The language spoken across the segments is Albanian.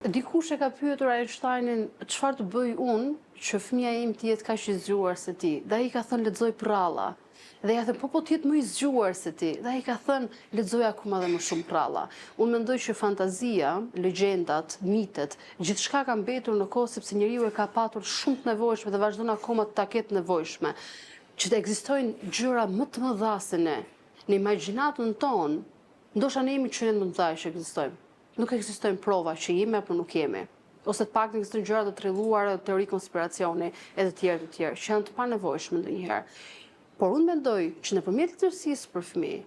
Dikush e ka pyetur Einsteinin çfarë të bëj unë që fëmia im të jetë kaq i zgjuar se ti. Dhe ai ka thënë lexoj prralla. Dhe ja thënë po të jetë më i zgjuar se ti. Dhe ai ka thënë lexoj akoma dhe më shumë prralla. Unë mendoj që fantazia, legjendat, mitet, gjithçka ka mbetur në kohë sepse njeriu e ka patur shumë të nevojshme dhe vazhdon akoma të ta ketë nevojshme. Që të ekzistojnë gjëra më të mëdha se ne. Në imagjinatën tonë, ndoshta ne jemi qenë më të mëdha që ekzistojmë. Nuk ekzistojnë prova që jemi apo nuk jemi. Ose të paktën ekzistojnë gjëra të trilluara, teori konspiracioni e të tjerë që janë të panevojshme ndonjëherë. Por unë mendoj që nëpërmjet letërsisë për fëmijë,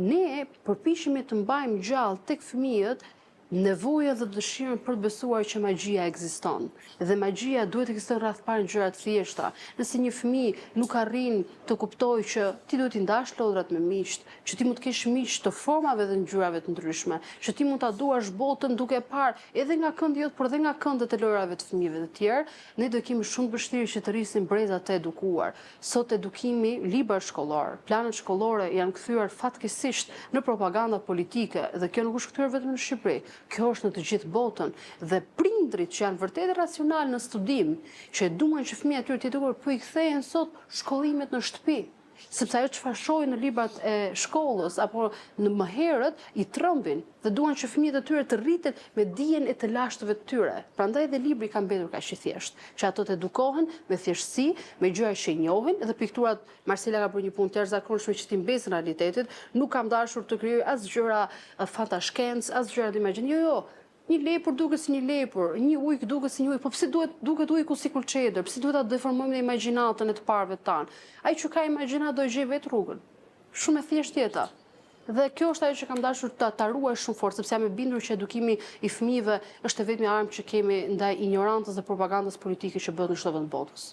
ne përpiqemi të mbajmë gjallë tek fëmijët nevojën dhe dëshirën për të besuar që magjia ekziston. Dhe magjia duhet të ekzistojë rreth parë gjëra të thjeshta. Nëse një fëmijë nuk arrin të kuptojë që ti duhet i ndash lodrat me miq, që ti mund të kesh miq të formave dhe ngjyrave të ndryshme, që ti mund ta duash botën duke parë edhe nga këndi jot, por edhe nga këndet e lojrave të fëmijëve të tjerë, ne do kemi shumë vështirë që të rrisim breza të edukuar. Sot edukimi, librat shkollor, planet shkollore janë kthyer fatkeqësisht në propaganda politike dhe kjo nuk është kthyer vetëm në Shqipëri. Kjo është në të gjithë botën dhe prindrit që janë vërtet racional në studim, që duan që fëmijët e tyre të edukuar, po i kthehen sot shkollimet në shtëpi. Sepse ajo çfarë shohin në librat e shkollës apo në më herët i trëmbin dhe duan që fëmijët e tyre të rriten me dijen e të lashtëve të tyre. Prandaj dhe libri ka mbetur kaq i thjeshtë, që ato të edukohen me thjeshtësi, me gjëra që i njohin dhe pikturat. Marcela ka bërë një punë të jashtëzakonshme që ti mbesën realitetit, nuk kam dashur të krijoj as gjëra fantashkencë, as gjëra të imagjinimit. Jo. Një lepur duket si një lepur, një ujk duket si një ujk, po pse duket ujku si kulçeder? Pse duhet ta deformojmë në imagjinatën e të parëve tan? Ai që ka imagjinat do gjej vetë rrugën. Shumë e thjeshtë jeta. Dhe kjo është ajo që kam dashur ta ruaj shumë fort, sepse jam e bindur që edukimi i fëmijëve është e vetmja armë që kemi ndaj ignorancës dhe propagandës politike që bëhet në çdo vend të botës.